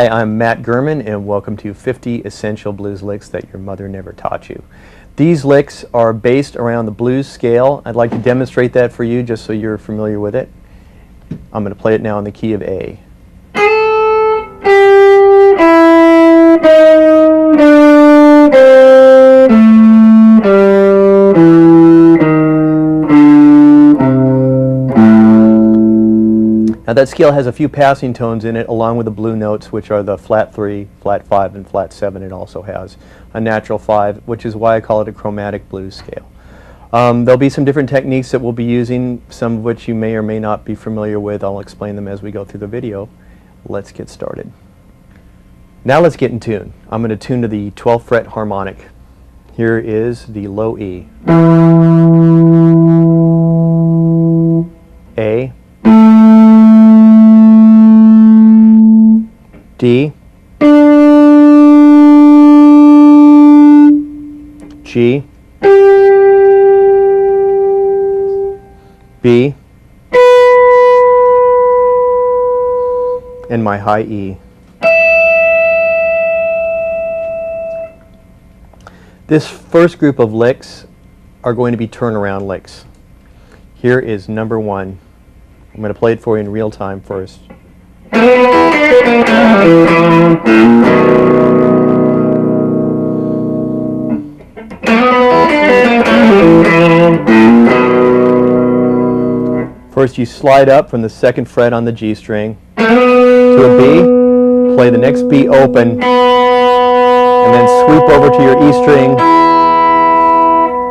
Hi, I'm Matt Gurman, and welcome to 50 Essential Blues Licks That Your Mother Never Taught You. These licks are based around the blues scale. I'd like to demonstrate that for you just so you're familiar with it. I'm going to play it now in the key of A. Now that scale has a few passing tones in it along with the blue notes, which are the flat 3, flat 5, and flat 7. It also has a natural 5, which is why I call it a chromatic blues scale. There'll be some different techniques that we'll be using, some of which you may or may not be familiar with. I'll explain them as we go through the video. Let's get started. Now let's get in tune. I'm going to tune to the 12th fret harmonic. Here is the low E. A. D, G, B, and my high E. This first group of licks are going to be turnaround licks. Here is number 1. I'm going to play it for you in real time first. First you slide up from the 2nd fret on the G string to a B, play the next B open, and then sweep over to your E string,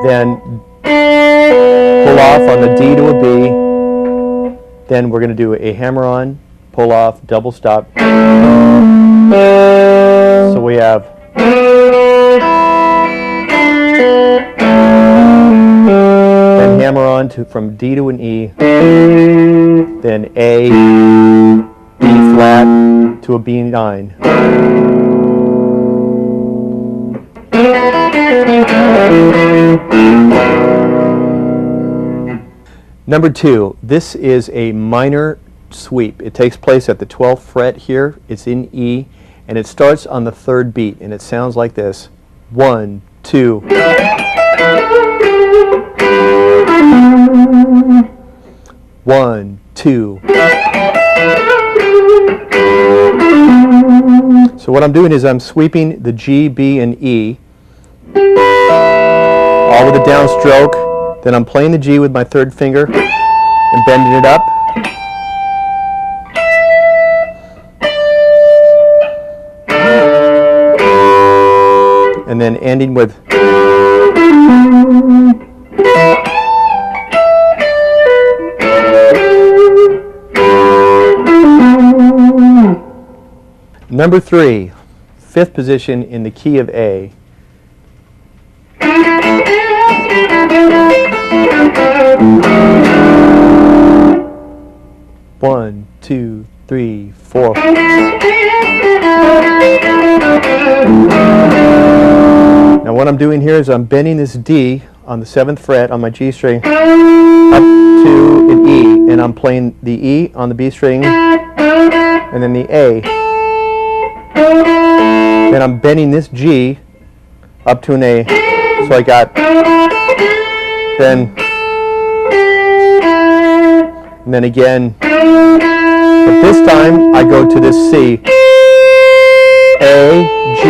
then pull off on the D to a B, then we're going to do a hammer-on, pull off, double stop. So we have then hammer on to from D to an E, then A, B flat to a B9. Number 2, this is a minor sweep. It takes place at the 12th fret here. It's in E, and it starts on the 3rd beat, and it sounds like this. 1, 2. 1, 2. So what I'm doing is I'm sweeping the G, B, and E, all with a downstroke. Then I'm playing the G with my 3rd finger and bending it up. And then ending with number 3, 5th position in the key of A. One, 2, 3, 4. Now what I'm doing here is I'm bending this D on the 7th fret on my G string up to an E, and I'm playing the E on the B string and then the A. Then I'm bending this G up to an A, so I got then and then again, but this time I go to this C, A, G,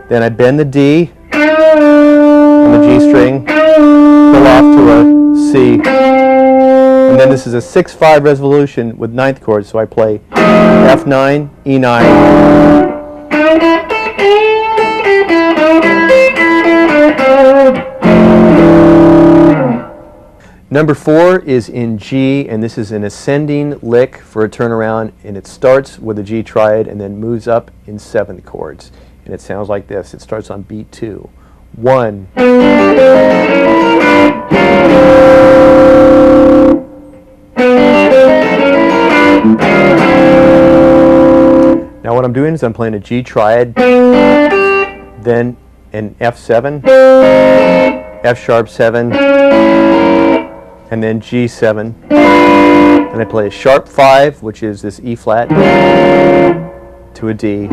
then I bend the D on the G string, pull off to a C, and then this is a 6/5 resolution with 9th chord, so I play F9, E9. Number 4 is in G, and this is an ascending lick for a turnaround, and it starts with a G triad and then moves up in 7th chords. And it sounds like this. It starts on beat 2. 1. Now what I'm doing is I'm playing a G triad, then an F7, F sharp 7, and then G7, and I play a sharp 5, which is this E flat, to a D.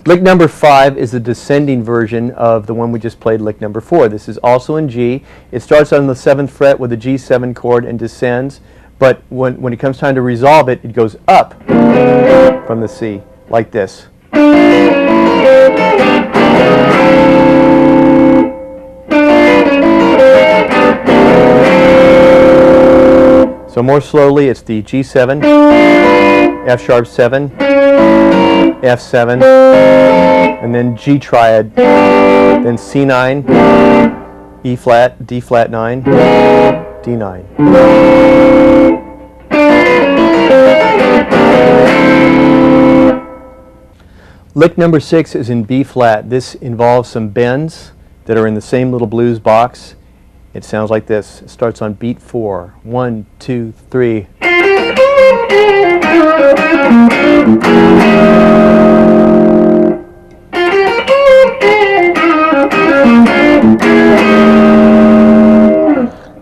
Lick number 5 is the descending version of the one we just played, lick number 4. This is also in G. It starts on the 7th fret with a G7 chord and descends, but when it comes time to resolve it, it goes up from the C, like this. So more slowly, it's the G7, F sharp 7, F7, and then G triad, then C9, E flat, D flat 9, D9. Lick number 6 is in B flat. This involves some bends that are in the same little blues box. It sounds like this. It starts on beat 4. 1, 2, 3.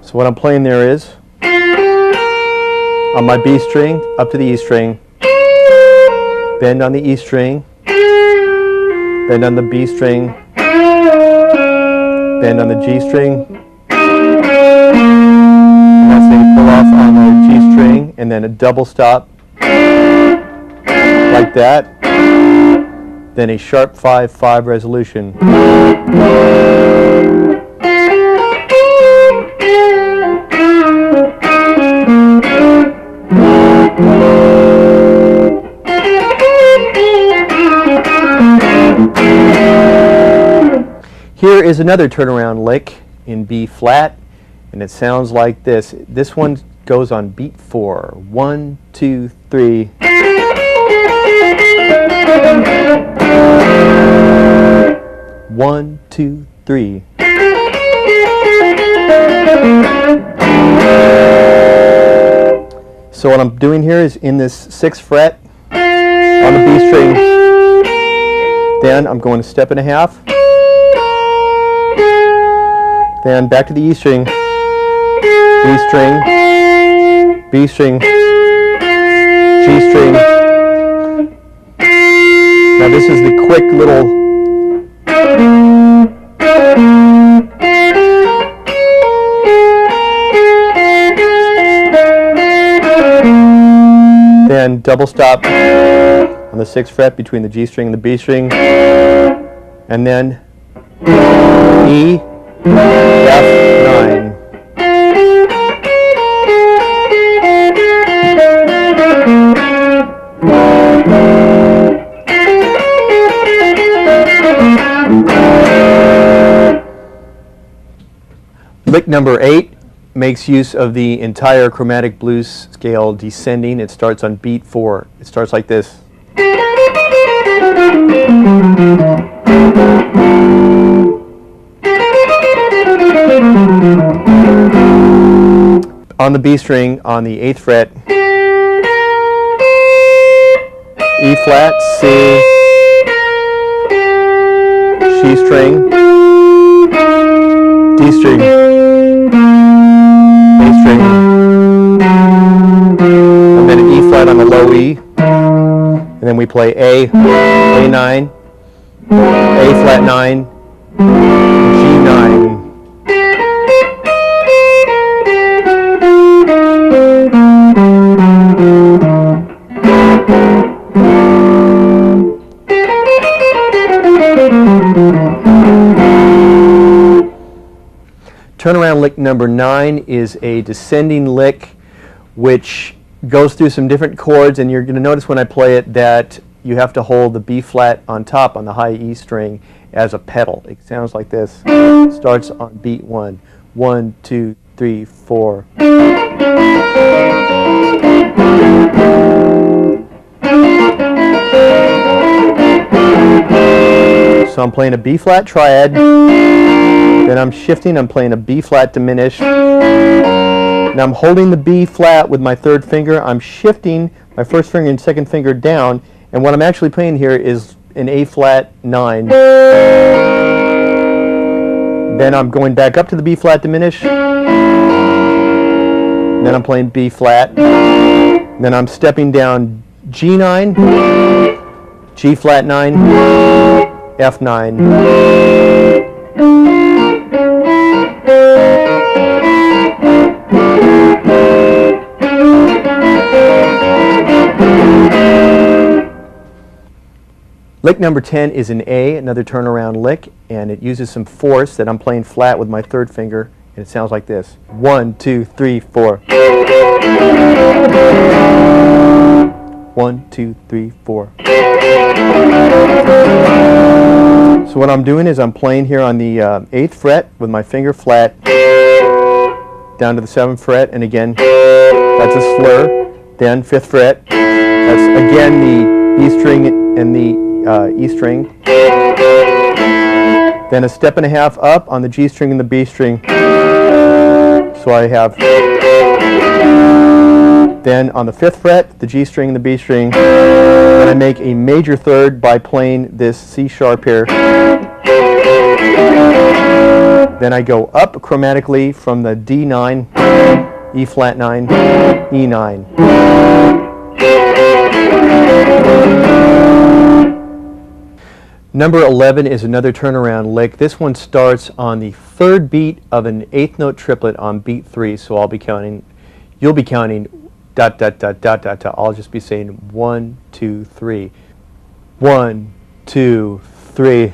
So what I'm playing there is, on my B string, up to the E string, bend on the E string, bend on the B string, bend on the G string, and that's when you pull off on the G string, and then a double stop, like that, then a sharp 5/5 resolution. Here is another turnaround lick in B flat, and it sounds like this. This one goes on beat 4. 1, 2, 3. One, two, three. So what I'm doing here is in this 6th fret on the B string, then I'm going a step and a half, then back to the E string, B string, B string, G string. Now this is the quick little then double stop on the 6th fret between the G string and the B string, and then E, F9. Lick number 8 makes use of the entire chromatic blues scale descending. It starts on beat 4. It starts like this. On the B string, on the 8th fret, E flat, C, G string, D string, A string, and then an E flat on the low E, and then we play A9, A flat 9, G9. Turnaround lick number 9 is a descending lick which goes through some different chords, and you're going to notice when I play it that you have to hold the B flat on top on the high E string as a pedal. It sounds like this. It starts on beat 1. 1, 2, 3, 4. So I'm playing a B flat triad, then I'm shifting, I'm playing a B flat diminished. Now I'm holding the B flat with my 3rd finger, I'm shifting my 1st finger and 2nd finger down, and what I'm actually playing here is an A flat 9. Then I'm going back up to the B flat diminished. Then I'm playing B flat. Then I'm stepping down G9, G flat 9, F9. Lick number 10 is an A, another turnaround lick, and it uses some force that I'm playing flat with my third finger, and it sounds like this. 1, 2, 3, 4. 1, 2, 3, 4. So what I'm doing is I'm playing here on the 8th fret with my finger flat down to the 7th fret, and again, that's a slur. Then 5th fret, that's again the B string and the E string. Then a step and a half up on the G string and the B string. So I have, then on the 5th fret, the G string and the B string, and I make a major third by playing this C sharp here. Then I go up chromatically from the D9, E flat 9, E9. Number 11 is another turnaround lick. This one starts on the 3rd beat of an 8th note triplet on beat 3. So I'll be counting, you'll be counting dot, dot, dot, dot, dot, dot. I'll just be saying 1, 2, 3. 1, 2, 3.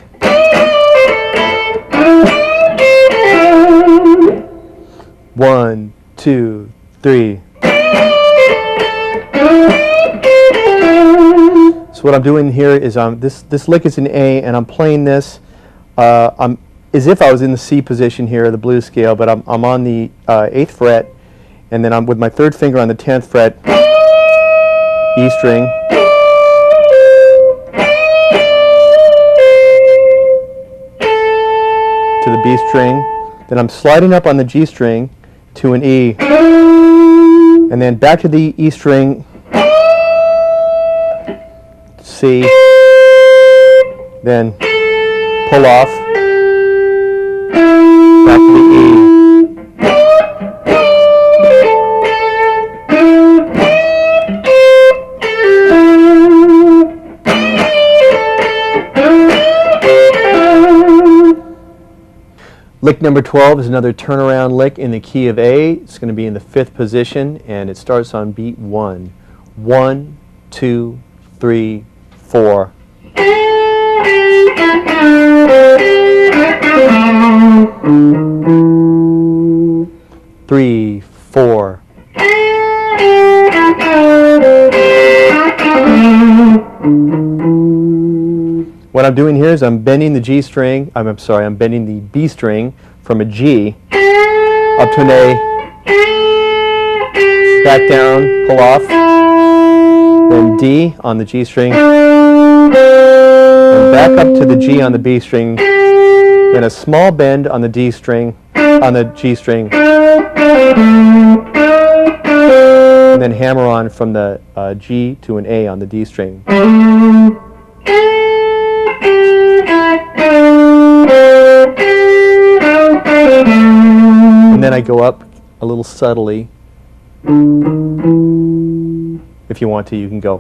1, 2, 3. So what I'm doing here is this lick is an A, and I'm playing this I'm as if I was in the C position here, the blues scale, but I'm on the 8th fret, and then I'm with my 3rd finger on the 10th fret, E string, to the B string, then I'm sliding up on the G string to an E, and then back to the E string, C, then pull off, back to the E. Lick number 12 is another turnaround lick in the key of A. It's going to be in the 5th position, and it starts on beat 1. 1, 2, 3, 4. 3, 4. What I'm doing here is I'm bending the G string, I'm bending the B string from a G up to an A, back down, pull off, then D on the G string, and back up to the G on the B string, then a small bend on the D string, on the G string, and then hammer on from the G to an A on the D string. And then I go up a little subtly. If you want to, you can go.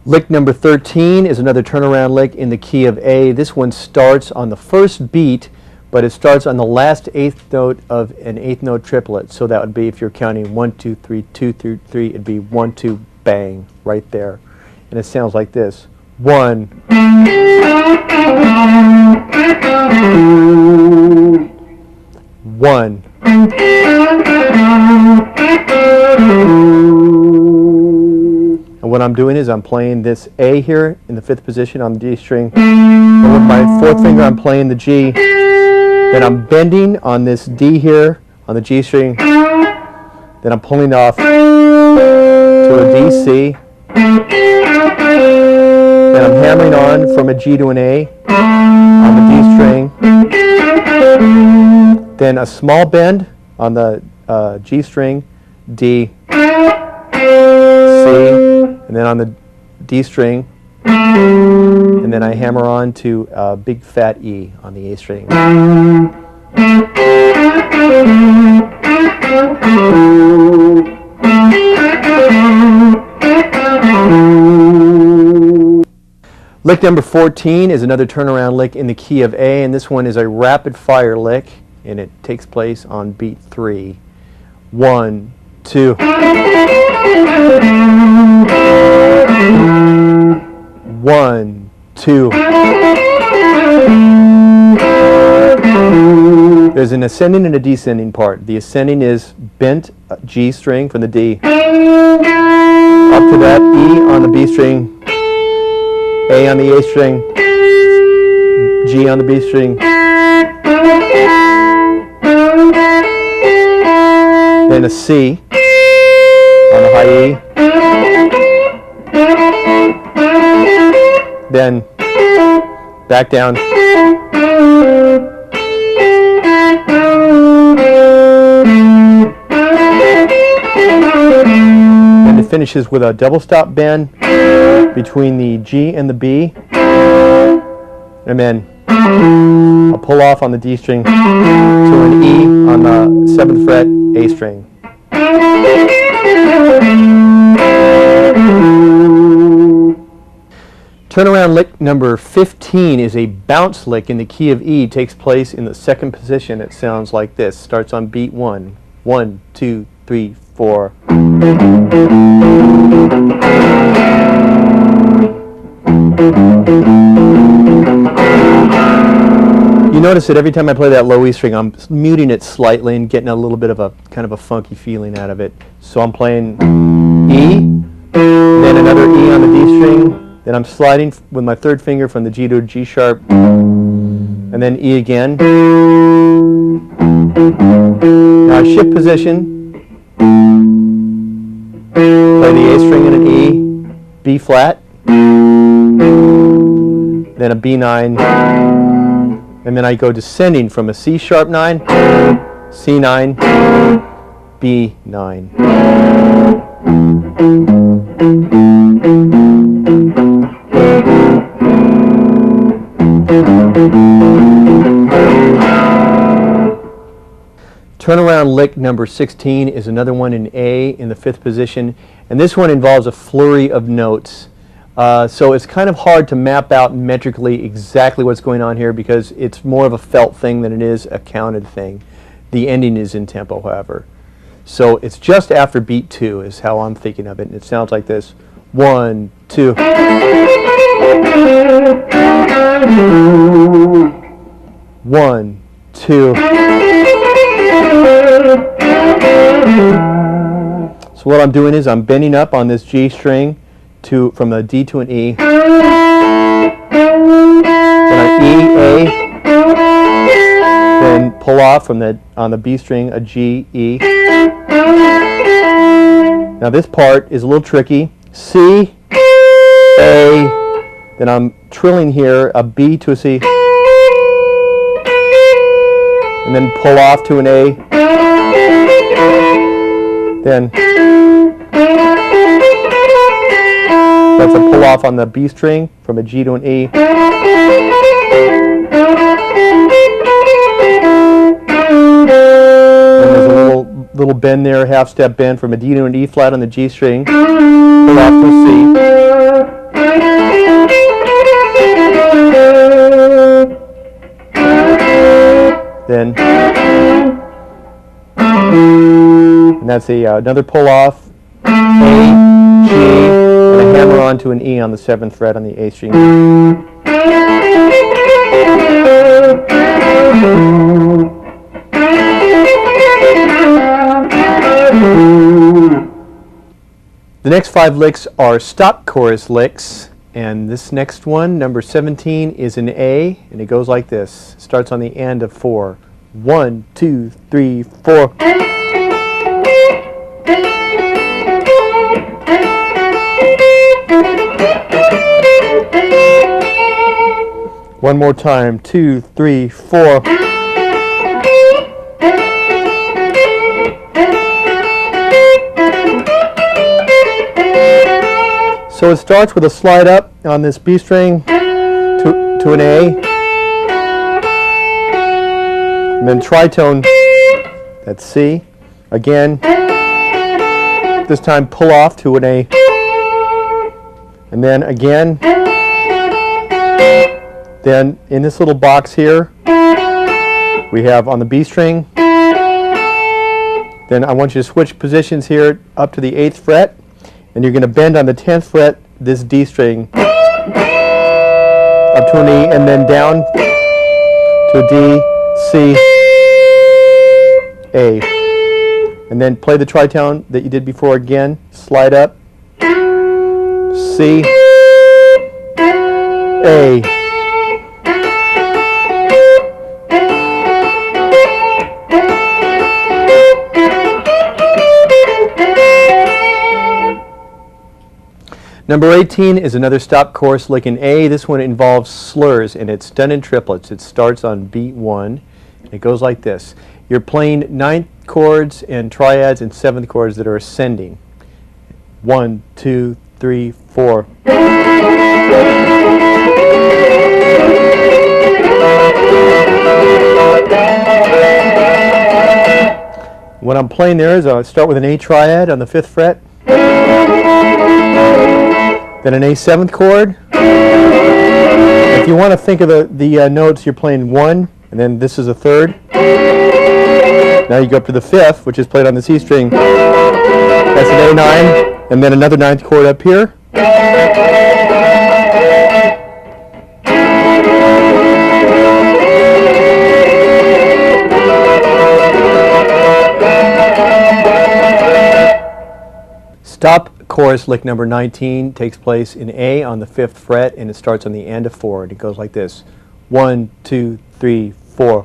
Lick number 13 is another turnaround lick in the key of A. This one starts on the 1st beat, but it starts on the last 8th note of an 8th note triplet. So that would be, if you're counting 1, 2, 3, 2, 3, 3, it'd be 1, 2, bang, right there. And it sounds like this. 1. 1. And what I'm doing is I'm playing this A here in the 5th position on the D string. And with my 4th finger I'm playing the G. Then I'm bending on this D here on the G string. Then I'm pulling off to a D, C. Then I'm hammering on from a G to an A on the D string. then a small bend on the G string, D, C, and then on the D string, and then I hammer on to a big fat E on the A string. Lick number 14 is another turnaround lick in the key of A, and this one is a rapid fire lick, and it takes place on beat 3. 1, 2. 1, 2. There's an ascending and a descending part. The ascending is bent G string from the D, up to that E on the B string, A on the A string, G on the B string, then a C on the high E, then back down, and it finishes with a double stop bend between the G and the B, and then a pull off on the D string to an E on the 7th fret A string. Turnaround lick number 15 is a bounce lick in the key of E. It takes place in the 2nd position. It sounds like this. Starts on beat 1. 1, 2, 3, 4. You notice that every time I play that low E string, I'm muting it slightly and getting a little bit of a kind of a funky feeling out of it. So I'm playing E, then another E on the D string, then I'm sliding with my 3rd finger from the G to a G sharp, and then E again. Now I shift position, play the A string and an E, B flat, then a B9, and then I go descending from a C sharp 9, C9, B9. Turnaround lick number 16 is another one in A in the 5th position, and this one involves a flurry of notes. So it's kind of hard to map out metrically exactly what's going on here because it's more of a felt thing than it is a counted thing. The ending is in tempo, however. So it's just after beat 2 is how I'm thinking of it, and it sounds like this. 1, 2. 1, 2. So what I'm doing is I'm bending up on this G string from a D to an E, then an E, A, then pull off from on the B string a G, E. Now this part is a little tricky. C, A, then I'm trilling here a B to a C, and then pull off to an A, then that's a pull off on the B string from a G to an E. And there's a little bend there, half step bend from a D to an E flat on the G string. Pull off to a C. Then, and that's another pull off, A, G, and a hammer on to an E on the 7th fret on the A string. The next 5 licks are stop chorus licks, and this next one, number 17, is an A, and it goes like this. It starts on the end of 4. 1, 2, 3, 4. One more time. 2, 3, 4. So it starts with a slide up on this B string to an A, and then tritone, that's C. Again, this time pull off to an A, and then again. Then in this little box here, we have on the B string. Then I want you to switch positions here up to the 8th fret, and you're going to bend on the 10th fret this D string up to an E, and then down to a D, C, A. And then play the tritone that you did before again, slide up, C, A. Number 18 is another stop chorus lick in A. This one involves slurs, and it's done in triplets. It starts on beat 1. It goes like this. You're playing 9th chords and triads and 7th chords that are ascending. 1, 2, 3, 4. What I'm playing there is I'll start with an A triad on the 5th fret. Then an A 7th chord. If you want to think of the notes, you're playing 1, and then this is a 3rd. Now you go up to the 5th, which is played on the C string. That's an A9, and then another 9th chord up here. Stop chorus lick number 19 takes place in A on the 5th fret, and it starts on the end of 4. And it goes like this. 1, 2, 3, 4.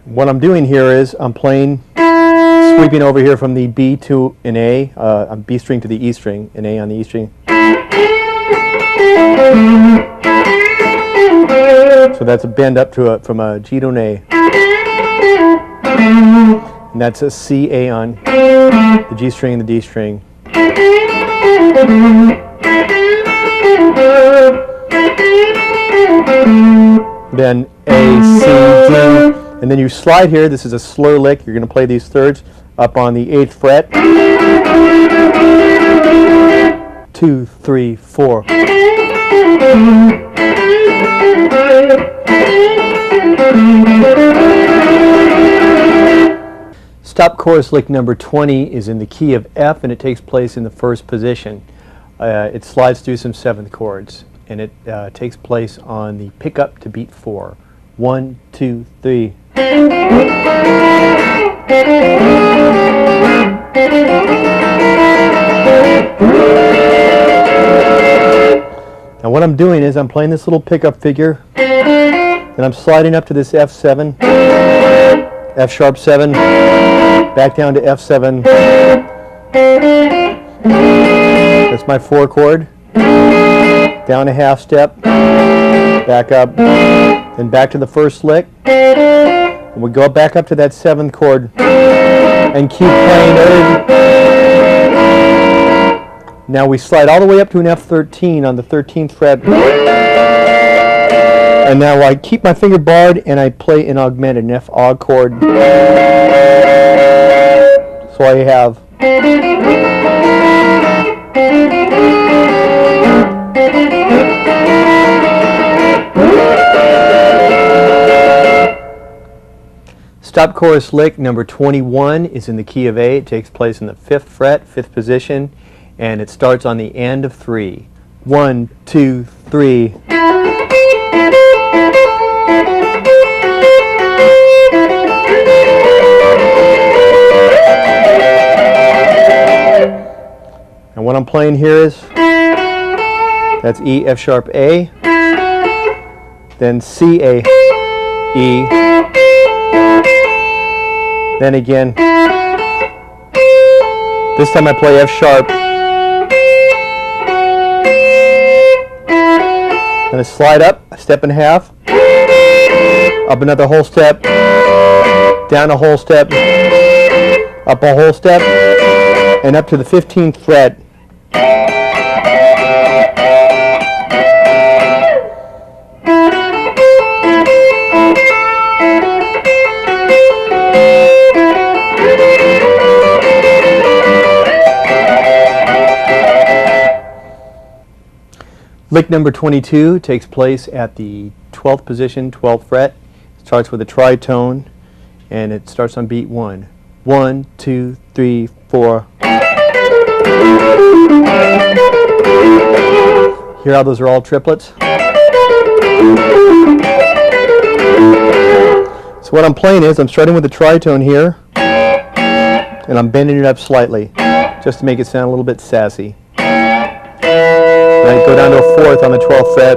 What I'm doing here is I'm playing, sweeping over here from the B to an A, on B string to the E string, an A on the E string. So that's a bend up to from a G to an A. And that's a C, A on the G string and the D string. Then A, C, D. And then you slide here. This is a slur lick. You're going to play these thirds up on the 8th fret. 2, 3, 4. Stop chorus lick number 20 is in the key of F, and it takes place in the 1st position. It slides through some 7th chords, and it takes place on the pickup to beat 4. 1, 2, 3. Now what I'm doing is I'm playing this little pickup figure, and I'm sliding up to this F7, F sharp 7, back down to F7. That's my 4 chord. Down a half step, back up, then back to the 1st lick. And we go back up to that 7th chord and keep playing it. Now we slide all the way up to an F13 on the 13th fret. And now I keep my finger barred and I play an augmented, an F aug chord. So I have. Stop chorus lick number 21 is in the key of A. It takes place in the 5th fret, 5th position, and it starts on the end of 3. 1, 2, 3. And what I'm playing here is, that's E, F sharp, A, then C, A, E, then again, this time I play F sharp, then I slide up, a step and a half, up another whole step, down a whole step, up a whole step, and up to the 15th fret. Lick number 22 takes place at the 12th position, 12th fret. It starts with a tritone, and it starts on beat 1. 1, 2, 3, 4. Hear how those are all triplets? So what I'm playing is I'm starting with the tritone here, and I'm bending it up slightly, just to make it sound a little bit sassy. Then I go down to a 4th on the 12th fret.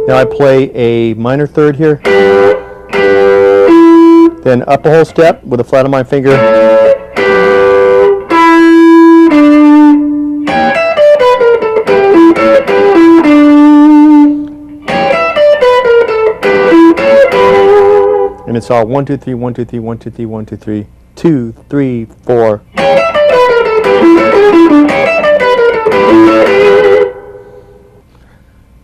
Now I play a minor 3rd here. Then up a whole step with a flat on my finger. And it's all 1, 2, 3, 1, 2, 3, 1, 2, 3, 1, 2, 3. 2, 3, 4.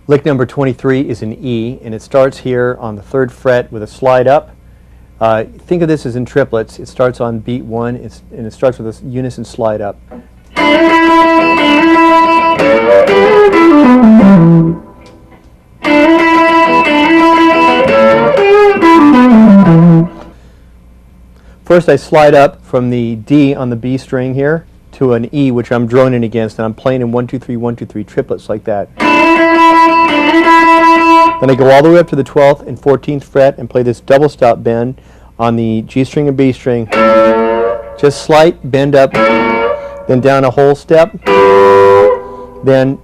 Lick number 23 is an E, and it starts here on the 3rd fret with a slide up. Think of this as in triplets. It starts on beat 1, and it starts with a unison slide up. First I slide up from the D on the B string here to an E, which I'm droning against, and I'm playing in 1, 2, 3, 1, 2, 3 triplets like that. Then I go all the way up to the 12th and 14th fret and play this double stop bend on the G string and B string. Just slight bend up, then down a whole step, then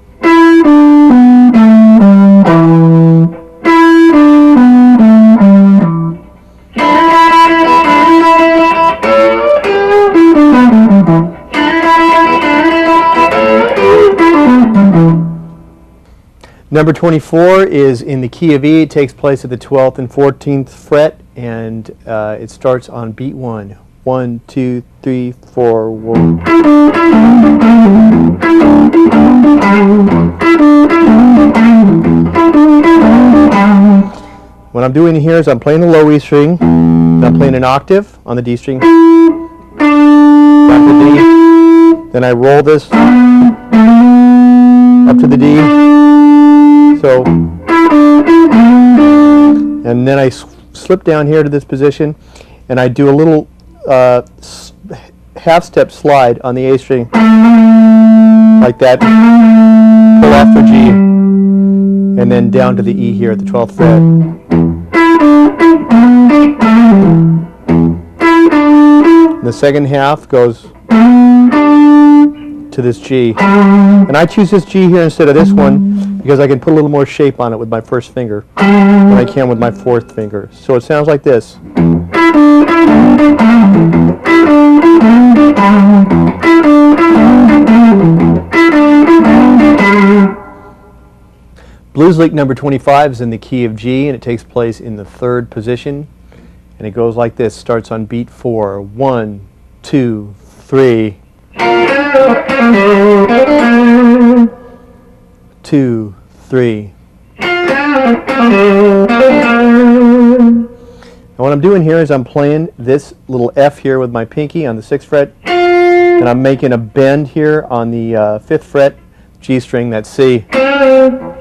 number 24 is in the key of E. It takes place at the 12th and 14th fret, and it starts on beat 1. 1, 2, 3, 4, 1. What I'm doing here is I'm playing the low E string, and I'm playing an octave on the D string, back to D, then I roll this up to the D. So, and then I slip down here to this position, and I do a little half-step slide on the A string, like that, pull off the G, and then down to the E here at the 12th fret. And the second half goes to this G. And I choose this G here instead of this one because I can put a little more shape on it with my first finger than I can with my 4th finger. So it sounds like this. Blues lick number 25 is in the key of G, and it takes place in the 3rd position. And it goes like this. Starts on beat 4. 1, 2, 3. 2, 3. And what I'm doing here is I'm playing this little F here with my pinky on the 6th fret, and I'm making a bend here on the 5th fret G string, that's C, and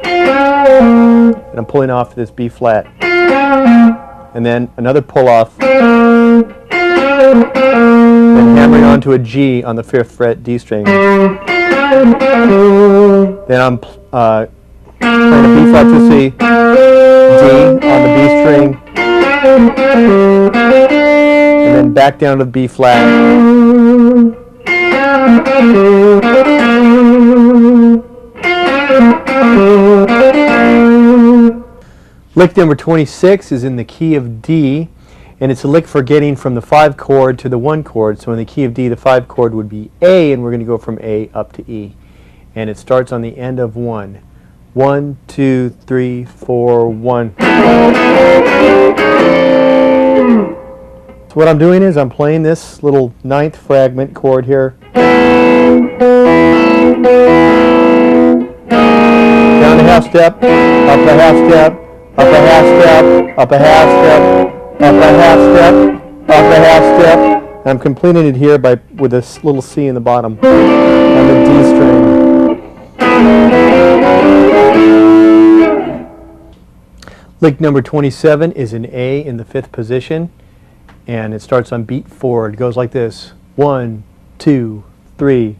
I'm pulling off this B flat, and then another pull off, then hammering onto a G on the 5th fret D string. Then I'm playing a B flat to C, D on the B string, and then back down to the B flat. Lick number 26 is in the key of D, and it's a lick for getting from the 5 chord to the 1 chord. So in the key of D, the 5 chord would be A, and we're going to go from A up to E. and it starts on the end of 1. 1, 2, 3, 4, 1. So what I'm doing is I'm playing this little 9th fragment chord here. Down a half step, up a half step, up a half step, up a half step, up a half step, up a half step. And I'm completing it here with this little C in the bottom on the D string. Lick number 27 is an A in the 5th position, and it starts on beat 4. It goes like this: 1, 2, 3.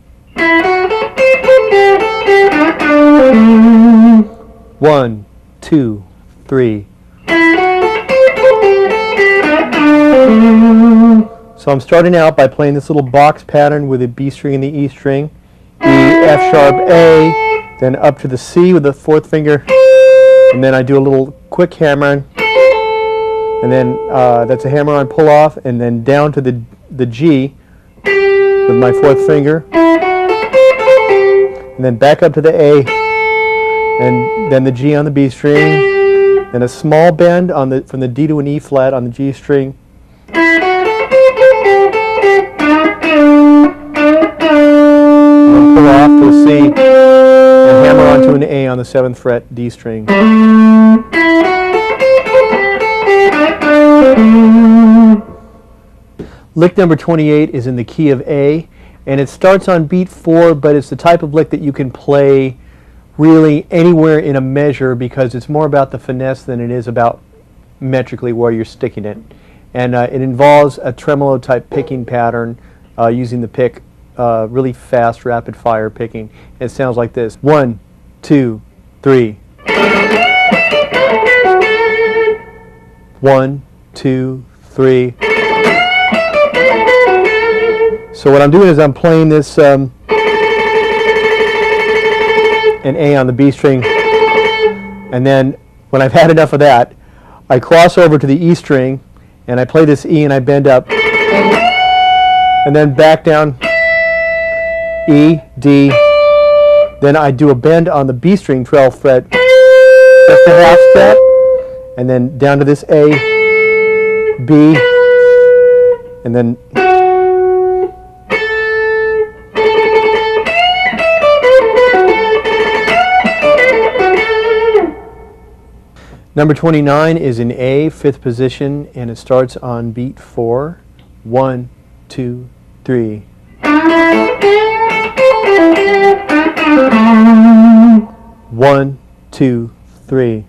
1, 2, 3. So I'm starting out by playing this little box pattern with a B string and the E string, E, F sharp, A, then up to the C with the 4th finger, and then I do a little quick hammer, and then that's a hammer-on pull-off, and then down to the G with my 4th finger, and then back up to the A, and then the G on the B string, then a small bend from the D to an E flat on the G string, and pull off to a C, and hammer onto an A on the 7th fret D string. Lick number 28 is in the key of A, and it starts on beat 4, but it's the type of lick that you can play really anywhere in a measure because it's more about the finesse than it is about metrically where you're sticking it. And it involves a tremolo type picking pattern using the pick, really fast, rapid fire picking. It sounds like this: 1, 2, 3. 1, 2, 3. So what I'm doing is I'm playing this an A on the B string, and then when I've had enough of that, I cross over to the E string, and I play this E and I bend up, and then back down, E, D, then I do a bend on the B string 12th fret, just a half step, and then down to this A, B, and then number 29 is in A, 5th position, and it starts on beat 4. 1, 2, 3. 1, 2, 3.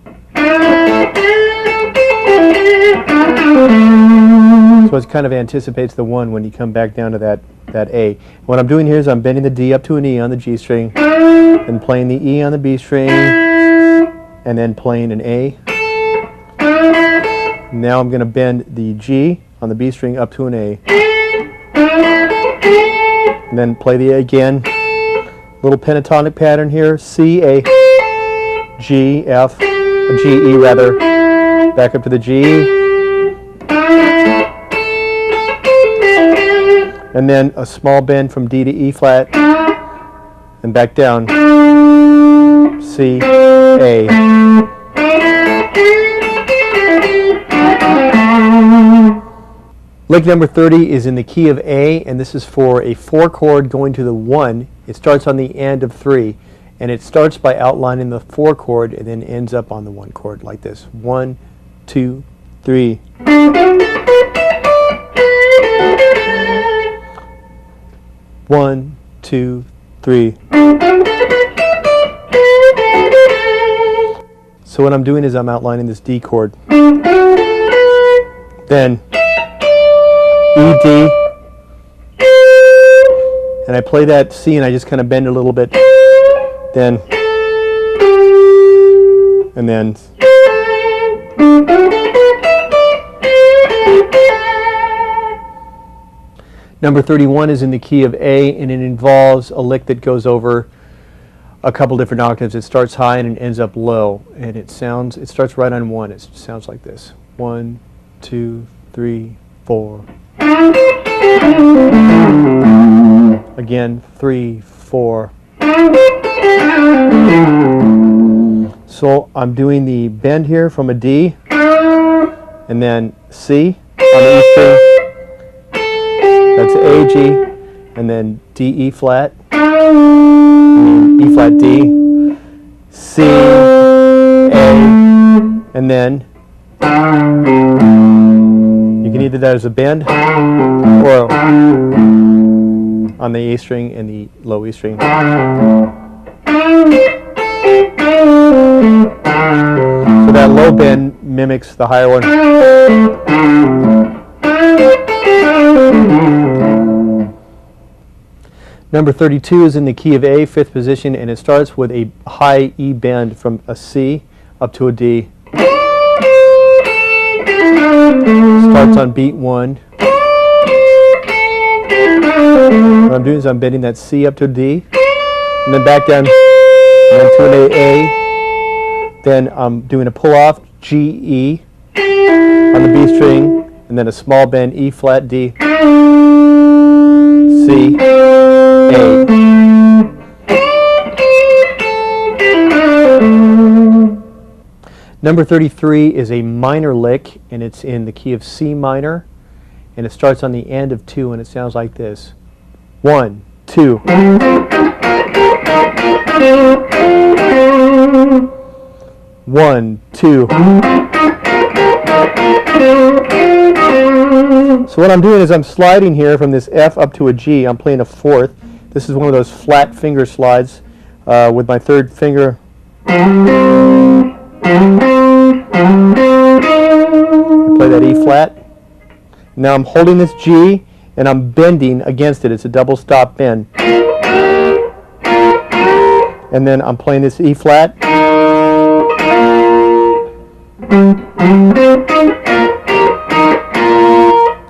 So it kind of anticipates the 1 when you come back down to that A. What I'm doing here is I'm bending the D up to an E on the G string, and playing the E on the B string, and then playing an A. Now I'm going to bend the G on the B string up to an A, and then play the A again. Little pentatonic pattern here: C, A, G, F, G, E rather. Back up to the G, and then a small bend from D to E flat, and back down. C, A. Lick number 30 is in the key of A, and this is for a 4 chord going to the 1. It starts on the end of 3, and it starts by outlining the 4 chord and then ends up on the 1 chord like this: 1, 2, 3. 1, 2, 3. So what I'm doing is I'm outlining this D chord, then E, D, and I play that C and I just kind of bend a little bit, then, and then. Number 31 is in the key of A, and it involves a lick that goes over a couple different octaves. It starts high and it ends up low, and it starts right on 1. It sounds like this: 1, 2, 3, 4. Again, 3, 4. So I'm doing the bend here from a D, and then C on the E string. That's A, G, and then D, E flat, E flat, D, C, A, and then you can either do that as a bend or on the A string and the low E string. So that low bend mimics the higher one. Number 32 is in the key of A, 5th position, and it starts with a high E bend from a C up to a D. Starts on beat 1. What I'm doing is I'm bending that C up to a D, and then back down, and then to an A. Then I'm doing a pull-off G, E on the B string, and then a small bend E flat, D, C, A. Number 33 is a minor lick, and it's in the key of C minor, and it starts on the end of 2, and it sounds like this. 1, 2. 1, 2. So what I'm doing is I'm sliding here from this F up to a G. I'm playing a 4th. This is one of those flat finger slides with my 3rd finger. I play that E flat. Now I'm holding this G and I'm bending against it. It's a double stop bend. And then I'm playing this E flat.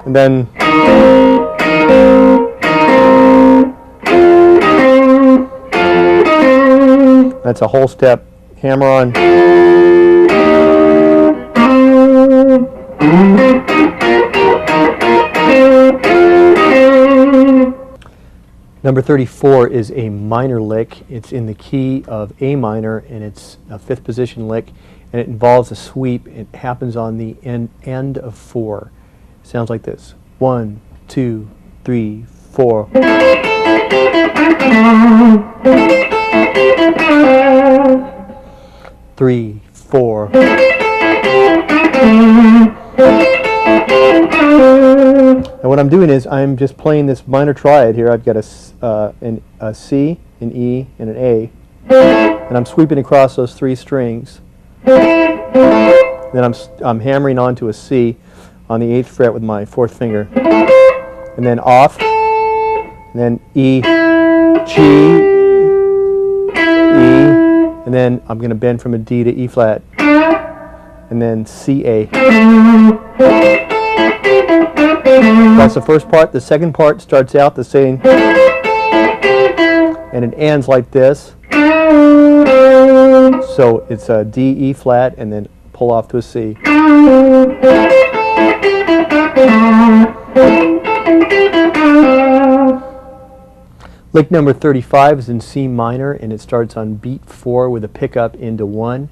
And then that's a whole step hammer on. Number 34 is a minor lick. It's in the key of A minor, and it's a 5th position lick, and it involves a sweep. It happens on the end of 4. Sounds like this. 1, 2, 3, 4. Three, 4. And what I'm doing is I'm just playing this minor triad here. I've got a C, an E, and an A, and I'm sweeping across those 3 strings. Then I'm hammering onto a C on the 8th fret with my 4th finger, and then off, and then E, G, E, and then I'm going to bend from a D to E flat, and then C, A. That's the first part. The second part starts out the same, and it ends like this. So it's a D, E flat, and then pull off to a C. Lick number 35 is in C minor, and it starts on beat 4 with a pickup into 1,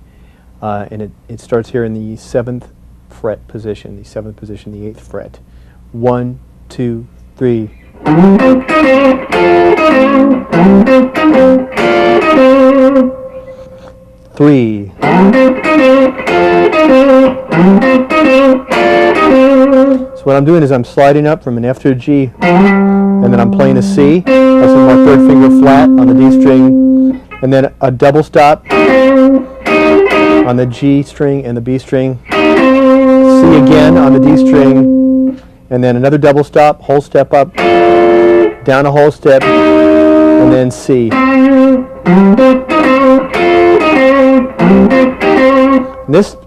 and it starts here in the 7th fret position, the 7th position, the 8th fret. 1, 2, 3. Three. So what I'm doing is I'm sliding up from an F to a G, and then I'm playing a C. That's with my 3rd finger flat on the D string, and then a double stop on the G string and the B string, C again on the D string, and then another double stop, whole step up, down a whole step, and then C.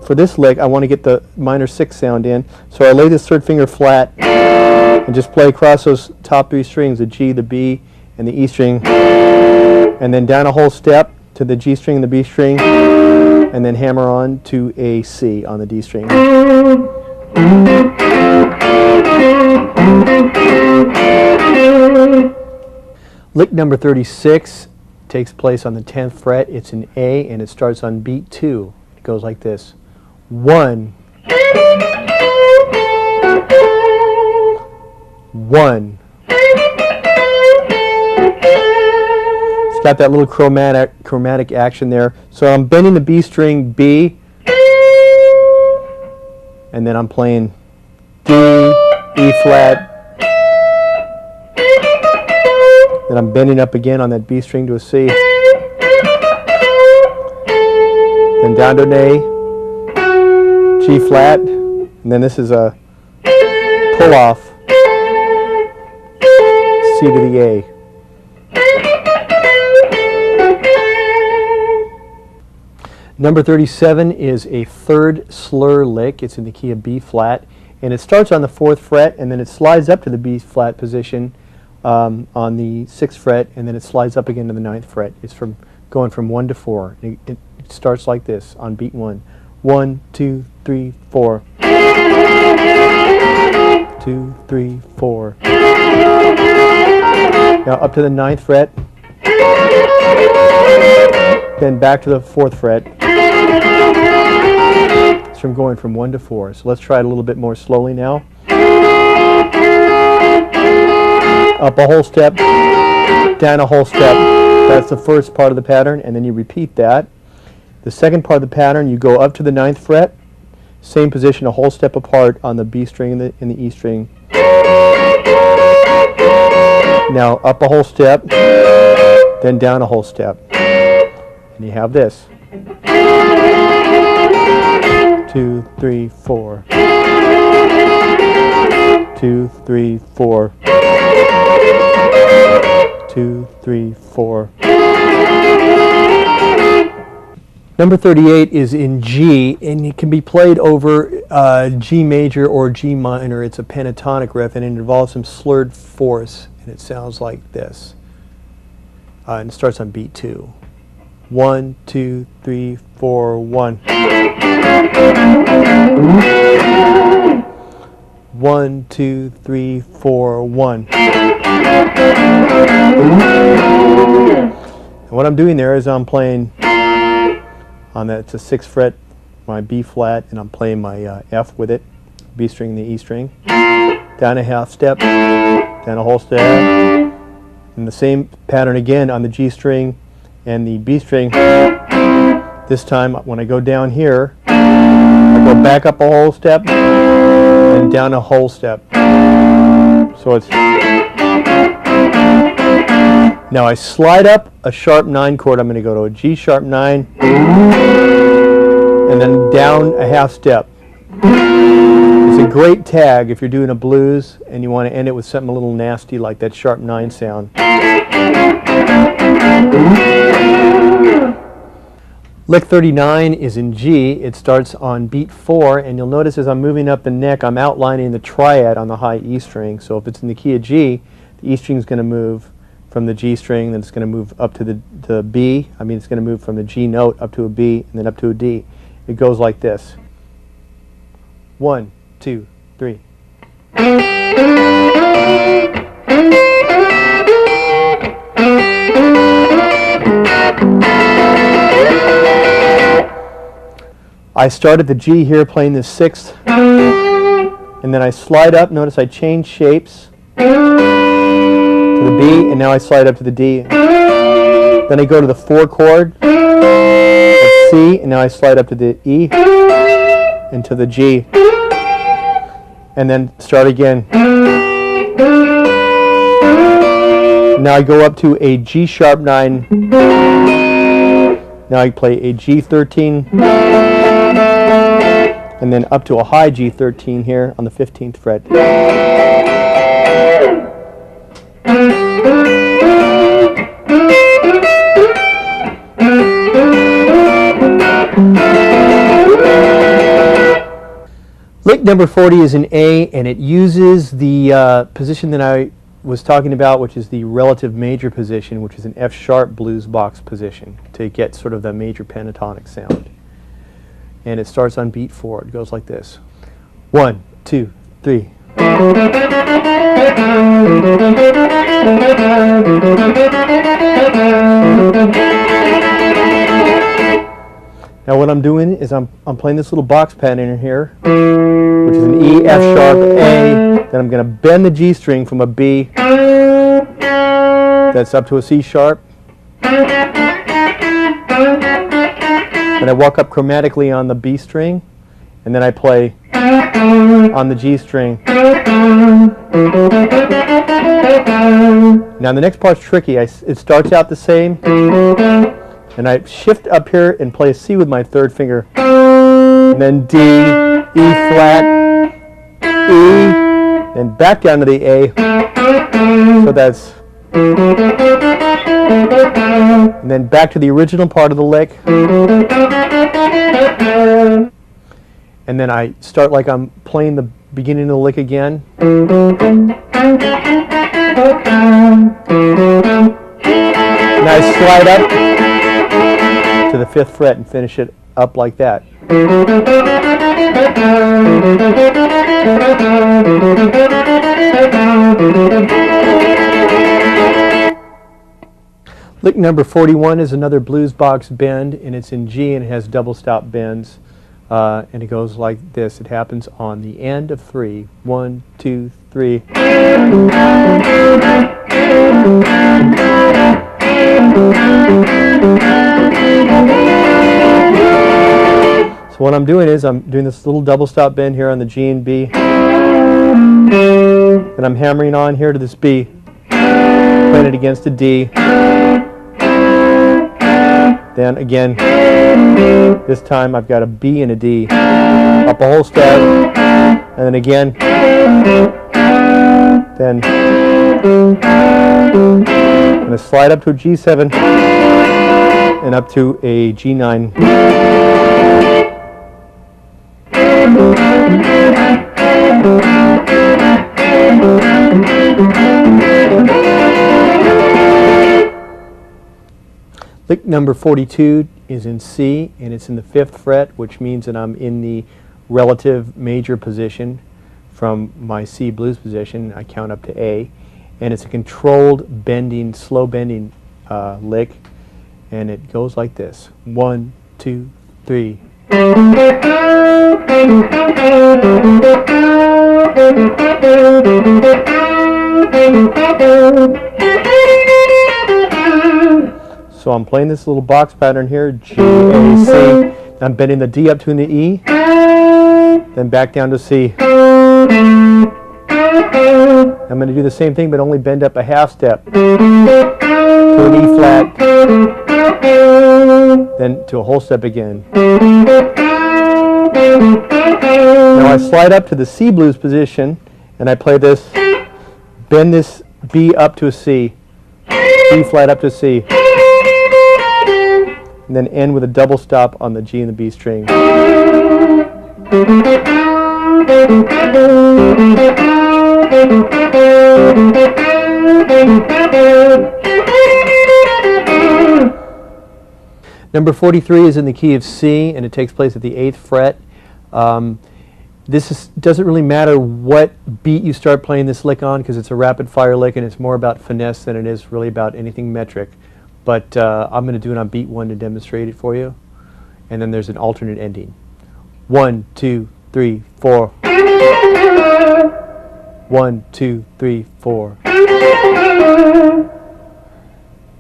For this lick, I want to get the minor 6 sound in, so I lay this 3rd finger flat and just play across those top 3 strings, the G, the B, and the E string, and then down a whole step to the G string and the B string, and then hammer on to a C on the D string. Lick number 36 takes place on the 10th fret. It's an A, and it starts on beat 2. It goes like this. 1, 1. It's got that little chromatic action there. So I'm bending the B string B, and then I'm playing D, E flat. Then I'm bending up again on that B string to a C. Then down to an A, G flat, and then this is a pull off, C to the A. Number 37 is a third slur lick. It's in the key of B flat, and it starts on the 4th fret, and then it slides up to the B flat position on the 6th fret, and then it slides up again to the 9th fret. It's going from 1 to 4. It starts like this on beat 1. 1, 2, 3, 4. 2, 3, 4. Now up to the 9th fret, then back to the 4th fret. It's from going from 1 to 4. So let's try it a little bit more slowly now. Up a whole step, down a whole step. That's the first part of the pattern, and then you repeat that. The second part of the pattern, you go up to the 9th fret, same position, a whole step apart on the B string and the E string. Now up a whole step, then down a whole step. And you have this. 2, 3, 4. 2, 3, 4. 2, 3, 4. Number 38 is in G, and it can be played over G major or G minor. It's a pentatonic riff, and it involves some slurred fourths, and it sounds like this. And it starts on beat 2. 1, 2, 3, 4, 1. 1, 2, 3, 4, 1. And what I'm doing there is I'm playing on that, it's a 6th fret, my B flat, and I'm playing my F with it, B string and the E string. Down a half step, down a whole step, and the same pattern again on the G string and the B string. This time when I go down here, I go back up a whole step and down a whole step. So it's, now I slide up a sharp 9 chord. I'm going to go to a G sharp 9 and then down a half step. It's a great tag if you're doing a blues and you want to end it with something a little nasty like that sharp 9 sound. Lick 39 is in G. It starts on beat 4, and you'll notice as I'm moving up the neck, I'm outlining the triad on the high E string. So if it's in the key of G, the E string is going to move from the G string, then it's going to move up to the B. I mean, it's going to move from the G note up to a B, and then up to a D. It goes like this. 1, 2, 3. I start at the G here playing the 6th, and then I slide up. Notice I change shapes to the B, and now I slide up to the D. Then I go to the 4 chord at C, and now I slide up to the E and to the G, and then start again. Now I go up to a G sharp 9. Now I play a G13, and then up to a high G13 here on the 15th fret. Lick number 40 is an A, and it uses the position that I was talking about, which is the relative major position, which is an F sharp blues box position to get sort of the major pentatonic sound. And it starts on beat 4. It goes like this. 1, 2, 3. Now what I'm doing is I'm playing this little box pattern in here, which is an E, F sharp, A. Then I'm going to bend the G string from a B that's up to a C sharp. Then I walk up chromatically on the B string, and then I play on the G string. Now the next part's tricky. It starts out the same, and I shift up here and play a C with my third finger, and then D, E flat, E, and back down to the A. So that's, and then back to the original part of the lick. And then I start like I'm playing the beginning of the lick again. And I slide up to the 5th fret and finish it up like that. Lick number 41 is another blues box bend, and it's in G, and it has double stop bends, and it goes like this. It happens on the end of 3. 1, 2, 3. So what I'm doing is I'm doing this little double stop bend here on the G and B, and I'm hammering on here to this B, playing it against a D. Then again, this time I've got a B and a D, up a whole step, and then again, then I'm going to slide up to a G7 and up to a G9. Lick number 42 is in C, and it's in the 5th fret, which means that I'm in the relative major position from my C blues position. I count up to A, and it's a controlled bending, slow bending lick, and it goes like this. 1, 2, 3. So I'm playing this little box pattern here, G, A, C. I'm bending the D up to an E, then back down to C. I'm going to do the same thing, but only bend up a half step to an E flat, then to a whole step again. Now I slide up to the C blues position, and I play this, bend this B up to a C, B flat up to C, and then end with a double stop on the G and the B string. Number 43 is in the key of C, and it takes place at the 8th fret. Doesn't really matter what beat you start playing this lick on, because it's a rapid fire lick and it's more about finesse than it is really about anything metric. But I'm going to do it on beat 1 to demonstrate it for you. And then there's an alternate ending. 1, 2, 3, 4. 1, 2, 3, 4.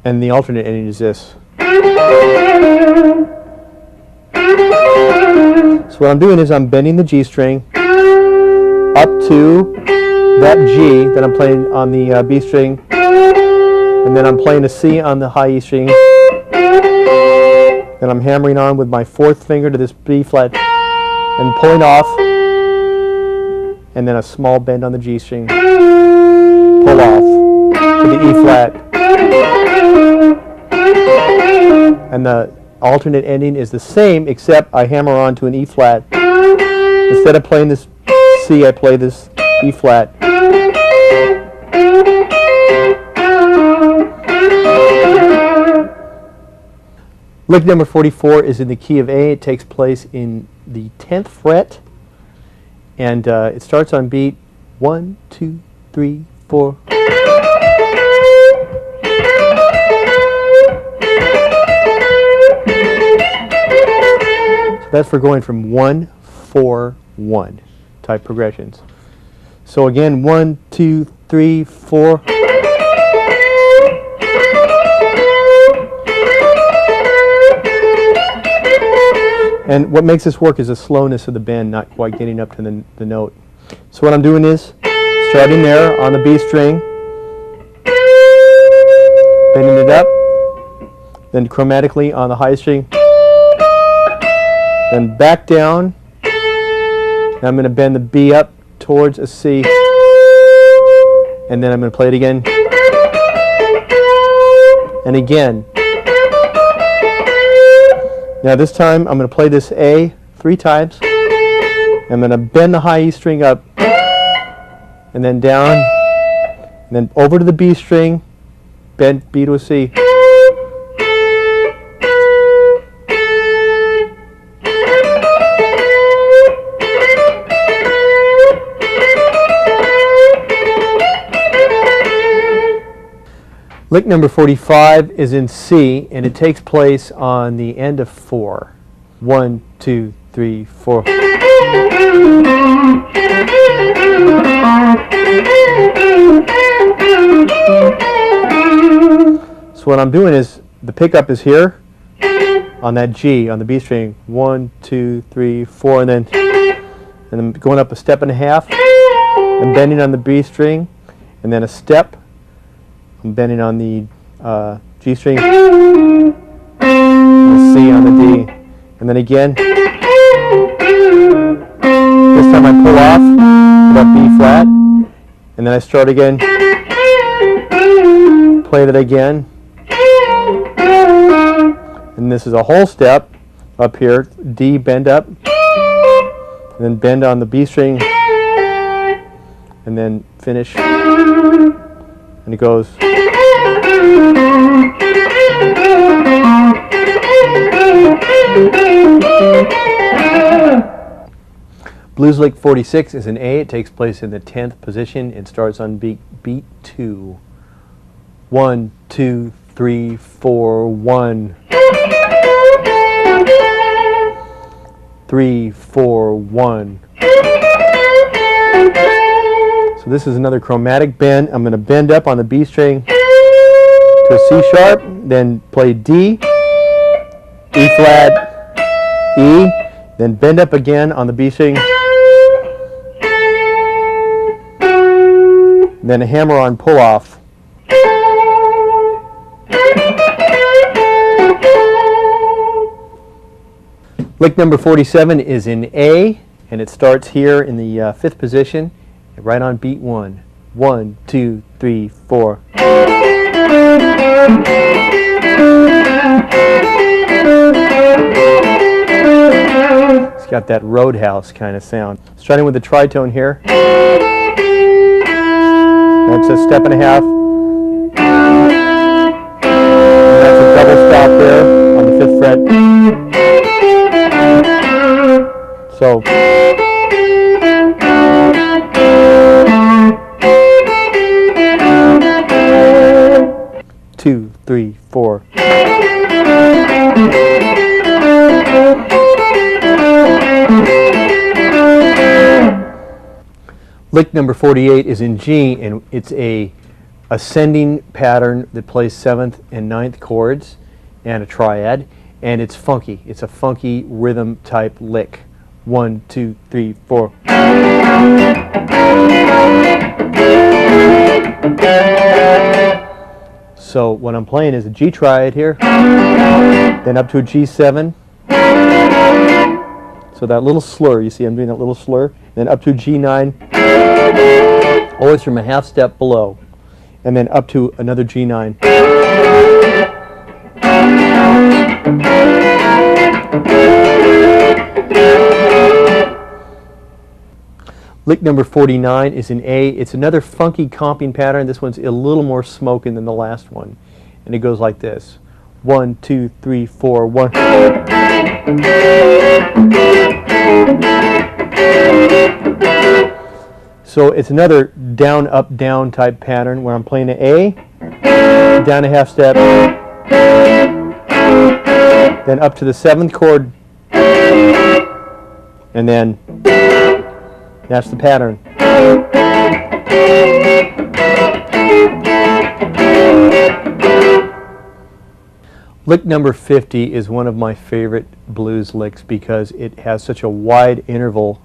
And the alternate ending is this. So what I'm doing is I'm bending the G string up to that G that I'm playing on the B string, and then I'm playing a C on the high E string. Then I'm hammering on with my 4th finger to this B flat and pulling off, and then a small bend on the G string, pull off to the E flat, and the alternate ending is the same, except I hammer on to an E flat. Instead of playing this C, I play this E flat. Lick number 44 is in the key of A. It takes place in the 10th fret, and it starts on beat 1, 2, 3, 4. So that's for going from 1, 4, 1 type progressions. So again, 1, 2, 3, 4. And what makes this work is the slowness of the bend, not quite getting up to the note. So what I'm doing is starting there on the B string, bending it up, then chromatically on the high string, then back down. Now I'm going to bend the B up towards a C, and then I'm going to play it again, and again. Now this time I'm going to play this A 3 times. I'm going to bend the high E string up, and then down, and then over to the B string, bend B to a C. Lick number 45 is in C, and it takes place on the end of 4. 1, 2, 3, 4. So what I'm doing is the pickup is here on that G on the B string. 1, 2, 3, 4, and I'm going up a step and a half. I'm bending on the B string, and then a step. I'm bending on the G string, and a C on the D, and then again. This time I pull off, put up B flat, and then I start again, play that again, and this is a whole step up here, D, bend up, and then bend on the B string, and then finish, and it goes. Blues Lick 46 is an A. It takes place in the 10th position. It starts on beat 2. 1, 2, 3, 4, 1. 3, 4, 1. So this is another chromatic bend. I'm going to bend up on the B string to a C sharp, then play D, E flat, E, then bend up again on the B string, then a hammer-on pull-off. Lick number 47 is in A, and it starts here in the 5th position, right on beat 1. 1, 2, 3, 4. It's got that roadhouse kind of sound. Starting with the tritone here. That's a step and a half. And that's a double stop there on the 5th fret. So. 2, 3, 4. Lick number 48 is in G, and it's a ascending pattern that plays 7th and 9th chords and a triad, and it's funky. It's a funky rhythm type lick. 1, 2, 3, 4. So what I'm playing is a G triad here, then up to a G7. So that little slur, you see I'm doing that little slur, then up to a G9, always from a half step below, and then up to another G9. Lick number 49 is in A. It's another funky comping pattern. This one's a little more smoking than the last one. And it goes like this. 1, 2, 3, 4, 1. So it's another down, up, down type pattern where I'm playing an A, down a half step, then up to the 7th chord, and then that's the pattern. Lick number 50 is one of my favorite blues licks because it has such a wide interval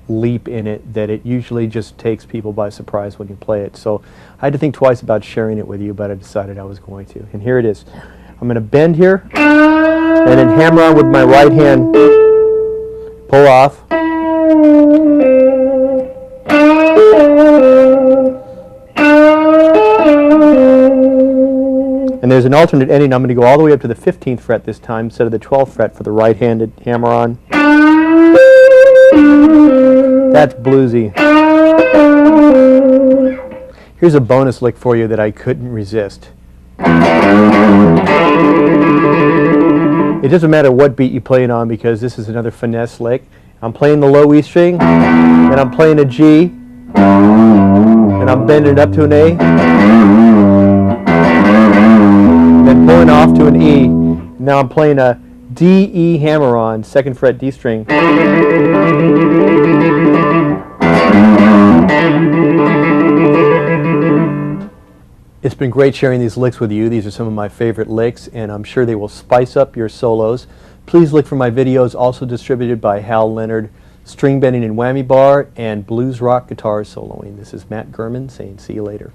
leap in it that it usually just takes people by surprise when you play it. So I had to think twice about sharing it with you, but I decided I was going to. And here it is. I'm going to bend here and then hammer on with my right hand, pull off. And there's an alternate ending. I'm going to go all the way up to the 15th fret this time instead of the 12th fret for the right-handed hammer on. That's bluesy. Here's a bonus lick for you that I couldn't resist. It doesn't matter what beat you play it on because this is another finesse lick. I'm playing the low E string, and I'm playing a G, and I'm bending it up to an A, then pulling off to an E. Now I'm playing a D, E hammer on, 2nd fret D string. It's been great sharing these licks with you. These are some of my favorite licks, and I'm sure they will spice up your solos. Please look for my videos also distributed by Hal Leonard, String Bending and Whammy Bar, and Blues Rock Guitar Soloing. This is Matt Gurman saying see you later.